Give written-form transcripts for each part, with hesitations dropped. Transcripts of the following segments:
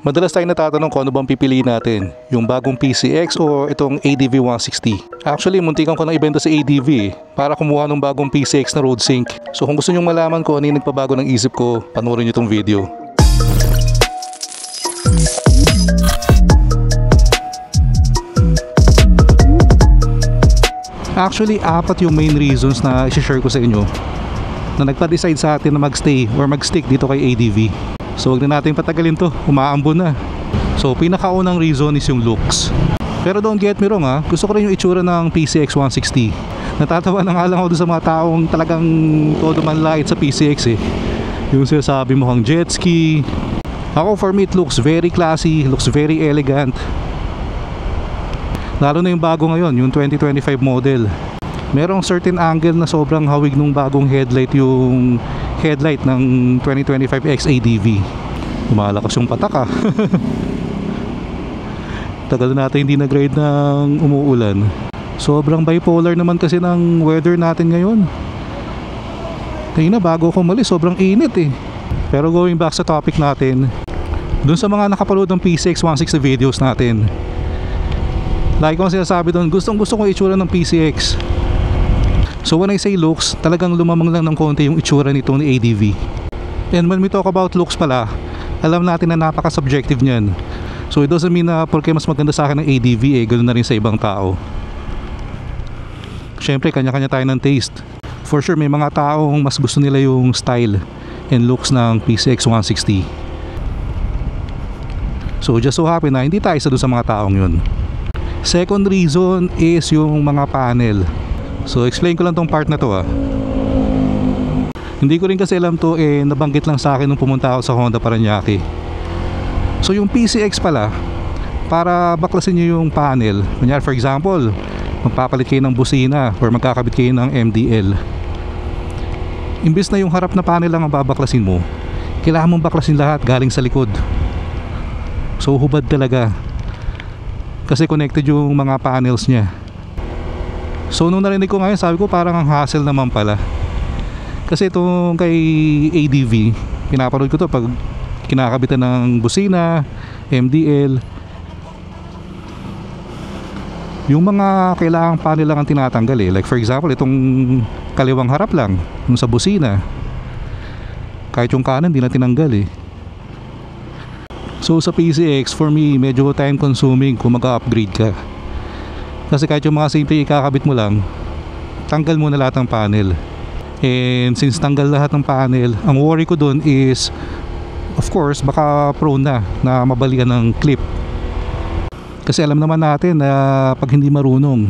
Madalas tayo natatanong kung ano bang pipiliin natin, yung bagong PCX o itong ADV 160. Actually, muntikan ko nang ibenta sa ADV para kumuha ng bagong PCX na road sync. So kung gusto nyong malaman kung ano yung nagpabago ng isip ko, panoorin nyo itong video. Actually, apat yung main reasons na i-share ko sa inyo na nagpa-decide sa atin na magstay or magstick dito kay ADV. So wag na natin patagalin to, umaambon na. So pinakaunang reason is yung looks. Pero don't get me wrong gusto ko rin yung itsura ng PCX 160. Natatawa na nga lang ako doon sa mga taong talagang todo manlait sa PCX Yung sinasabi mo kang jet ski. Ako, for me, it looks very classy, looks very elegant. Lalo na yung bago ngayon, yung 2025 model. Merong certain angle na sobrang hawig nung bagong headlight, yung headlight ng 2025X ADV. Lumalakas yung patak Tagal na natin hindi nag-ride ng umuulan. Sobrang bipolar naman kasi ng weather natin ngayon. Kaya na bago ako umalis, sobrang init Pero going back sa topic natin, dun sa mga nakapanood ng PCX 160 videos natin, like kong sinasabi doon, gustong gusto ko itsura ng PCX. So when I say looks, talagang lumamang lang ng konti yung itsura nito ni ADV. And when we talk about looks pala, alam natin na napaka-subjective niyan. So it doesn't mean na porque mas maganda sa akin ng ADV ganoon na rin sa ibang tao. Siyempre, kanya-kanya tayo ng taste. For sure, may mga taong mas gusto nila yung style and looks ng PCX 160. So just so happen na hindi tayo isa doon sa mga taong yun. Second reason is yung mga panel. So explain ko lang tong part na to Hindi ko rin kasi alam to nabanggit lang sa akin nung pumunta ako sa Honda Paranaque. So yung PCX pala, para baklasin nyo yung panel, kunyari for example, magpapalit kayo ng busina or magkakabit kayo ng MDL. Imbis na yung harap na panel lang ang babaklasin mo, kailangan mong baklasin lahat galing sa likod. So hubad talaga, kasi connected yung mga panels nya. So nung narinig ko ngayon, sabi ko parang ang hassle naman pala. Kasi itong kay ADV, pinapanood ko to pag kinakabitan ng busina, MDL. Yung mga kailangang panel lang ang tinatanggal Like for example, itong kaliwang harap lang, yung sa busina. Kahit yung kanan, di na tinanggal So sa PCX, for me, medyo time consuming kung mag-upgrade ka. Kasi kahit yung mga simple ikakabit mo lang, tanggal mo na lahat ng panel. And since tanggal lahat ng panel, ang worry ko dun is, of course, baka prone na mabalian ng clip. Kasi alam naman natin na pag hindi marunong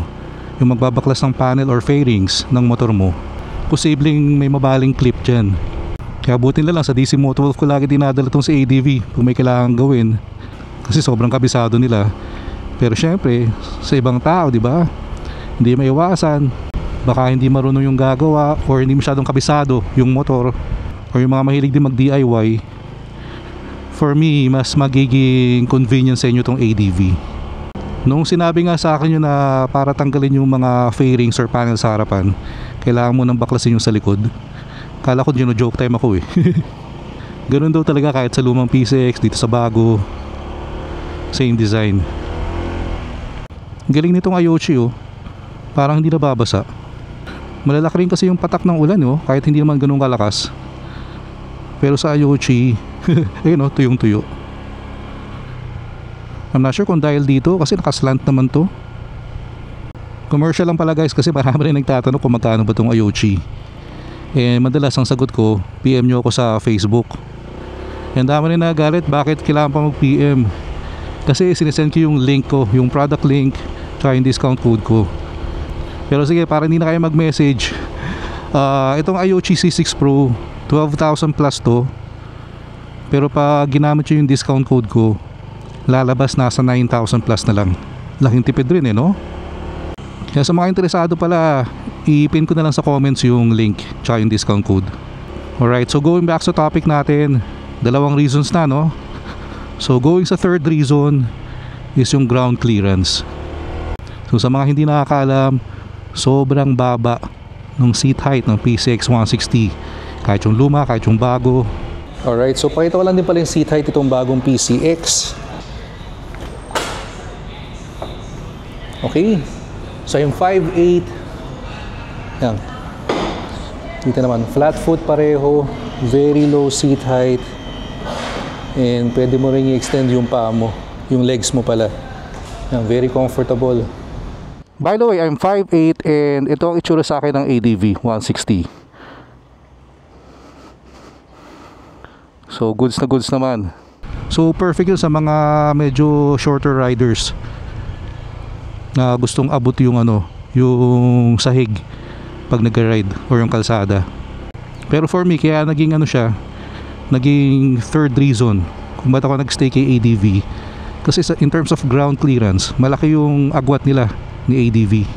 yung magbabaklas ng panel or fairings ng motor mo, posibleng may mabaling clip dyan. Kaya buti na lang sa DC Moto Wolf ko lagi dinadala itong si ADV kung may kailangan gawin, kasi sobrang kabisado nila. Pero syempre, sa ibang tao, di ba? Hindi maiwasan. Baka hindi marunong yung gagawa or hindi masyadong kabisado yung motor or yung mga mahilig din mag-DIY. For me, mas magiging convenience sa inyo tong ADV. Nung sinabi nga sa akin yun na para tanggalin yung mga fairings or panel sa harapan, kailangan mo nang baklasin yung sa likod. Kala ko joke time ako Ganun daw talaga kahit sa lumang PCX, dito sa bago, same design. Galing nitong Ayochi parang hindi nababasa. Malalaki rin kasi yung patak ng ulan kahit hindi naman ganun kalakas. Pero sa Ayochi ayun tuyong tuyo. I'm not sure kung dahil dito kasi nakaslant naman to. Commercial lang pala guys, kasi marami rin nagtatanong kung magkano ba tong Ayochi. Madalas ang sagot ko, PM nyo ako sa Facebook. And dami rin nagalit bakit kailangan pa mag-PM. Kasi sinesend ko yung link ko, yung product link, tsaka yung discount code ko. Pero sige, para hindi na kayo mag-message, itong Ayochi C6 Pro, 12,000 plus to. Pero pag ginamit nyo yung discount code ko, lalabas nasa 9,000 plus na lang. Laking tipid rin Kaya sa mga interesado pala, i-pin ko na lang sa comments yung link tsaka yung discount code. Alright, so going back sa topic natin, dalawang reasons na So going sa third reason is yung ground clearance. So sa mga hindi nakakaalam, sobrang baba ng seat height ng PCX 160. Kahit yung luma, kahit yung bago. Alright, so pakita ko lang din pala yung seat height itong bagong PCX. Okay, so yung 5'8", yan. Dito naman, flat foot pareho, very low seat height, and pwede mo rin i-extend yung paa mo, yung legs mo pala. Yan, very comfortable. By the way, I'm 5'8", and ito ang itsura sa akin ng ADV 160. So goods na goods naman. So perfect yun sa mga medyo shorter riders na gustong abot yung yung sahig pag nag-ride or yung kalsada. Pero for me, kaya naging naging third reason kung ba't ako nag-stay kay ADV, kasi in terms of ground clearance, malaki yung agwat nila ni ADV.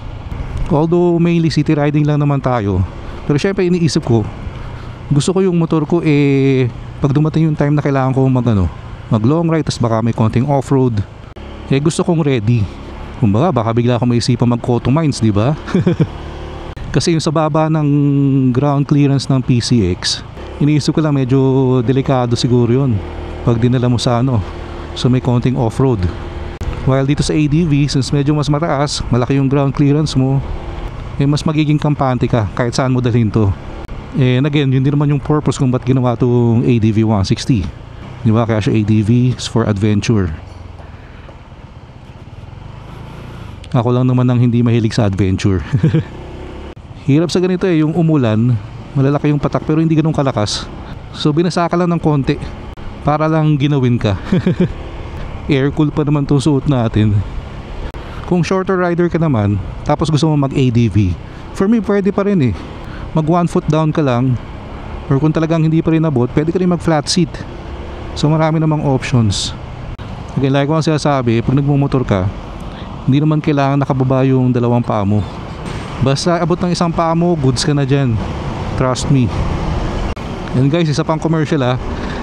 Although mainly city riding lang naman tayo, pero syempre iniisip ko, gusto ko yung motor ko pag dumating yung time na kailangan ko mag long ride, tas baka may konting off-road, gusto kong ready. Kumbaga, baka bigla ako maisipan mag-Koto Mines, di ba? Kasi yung sa baba ng ground clearance ng PCX, iniisip ko lang medyo delikado siguro yun pag dinala mo sa so may konting off-road. While dito sa ADV, since medyo mas mataas, malaki yung ground clearance mo, mas magiging kampante ka kahit saan mo dalhin to. And again, yun din naman yung purpose kung ba't ginawa itong ADV 160. Di ba? Kaya siya ADV is for adventure. Ako lang naman ang hindi mahilig sa adventure. Hirap sa ganito yung umulan, malalaki yung patak pero hindi ganun kalakas. So binasa ka lang ng konti para lang ginawin ka. Air cool pa naman itong suot natin. Kung shorter rider ka naman, tapos gusto mo mag-ADV, for me pwede pa rin mag 1 foot down ka lang, or kung talagang hindi pa rin abot, pwede ka rin mag flat seat. So marami namang options. Again, like ko ang sinasabi, pag nagmumotor ka, hindi naman kailangan nakababa yung dalawang paa mo. Basta abot ng isang paa mo, goods ka na dyan. Trust me. And guys, isa pang commercial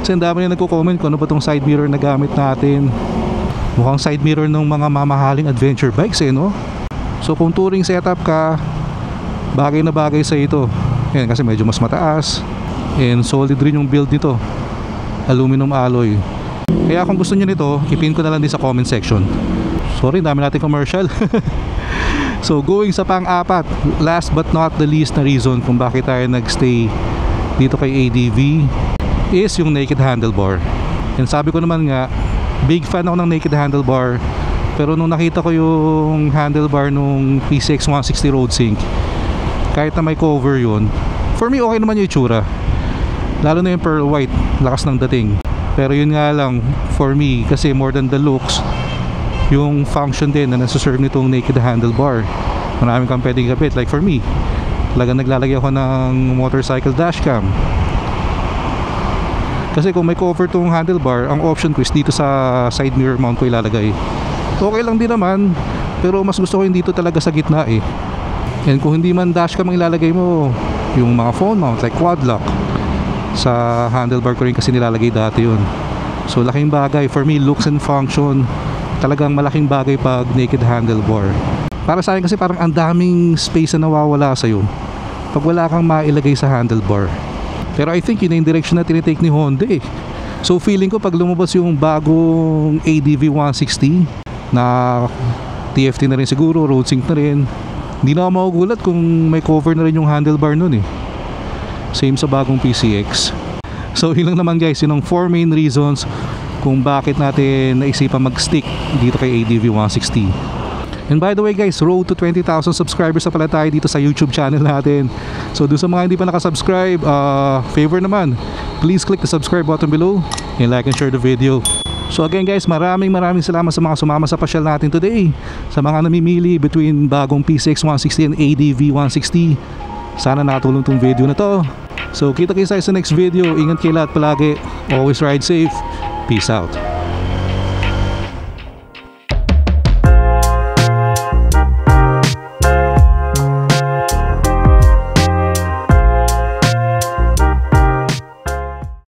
kasi ang dami na nagko-comment kung ano ba tong side mirror na gamit natin. Mukhang side mirror ng mga mamahaling adventure bikes no? So kung touring setup ka, bagay na bagay sa ito. Yan, kasi medyo mas mataas, and solid rin yung build nito, aluminum alloy. Kaya kung gusto nyo nito, ipin ko na lang din sa comment section. Sorry, dami natin commercial. So going sa pang-apat, last but not the least na reason kung bakit tayo nagstay dito kay ADV is yung naked handlebar. And sabi ko naman nga, big fan ako ng naked handlebar, pero nung nakita ko yung handlebar nung PCX 160 Road Sync, kahit na may cover yun, for me okay naman yung itsura, lalo na yung pearl white, lakas ng dating. Pero yun nga lang, for me, kasi more than the looks, yung function din na nasa-serve nitong naked handlebar, maraming kang pwedeng kapit. Like for me, talagang naglalagay ako ng motorcycle dashcam, kasi kung may cover tong handlebar, ang option ko is dito sa side mirror mount ko ilalagay. Okay lang din naman, pero mas gusto ko yung dito talaga sa gitna And kung hindi man dashcam ang ilalagay mo, yung mga phone mount like quad lock, sa handlebar ko rin kasi nilalagay dati yun. So laking bagay for me, looks and function, talagang malaking bagay pag naked handlebar. Para sa akin kasi parang ang daming space na nawawala sa'yo pag wala kang mailagay sa handlebar. Pero I think yun yung direction na tinitake ni Honda So feeling ko pag lumabas yung bagong ADV 160 na TFT na rin siguro, road sync na rin, hindi na ako magugulat kung may cover na rin yung handlebar nun Same sa bagong PCX. So yun lang naman guys, yun ang 4 main reasons kung bakit natin naisipan mag-stick dito kay ADV 160. And by the way guys, road to 20,000 subscribers na pala tayo dito sa YouTube channel natin. So doon sa mga hindi pa nakasubscribe, favor naman, please click the subscribe button below and like and share the video. So again guys, maraming salamat sa mga sumama sa pasyal natin today. Sa mga namimili between bagong PCX 160 and ADV 160, sana nakatulong tong video na to. So kita-kita sa next video. Ingat kayo lahat palagi. Always ride safe. Peace out.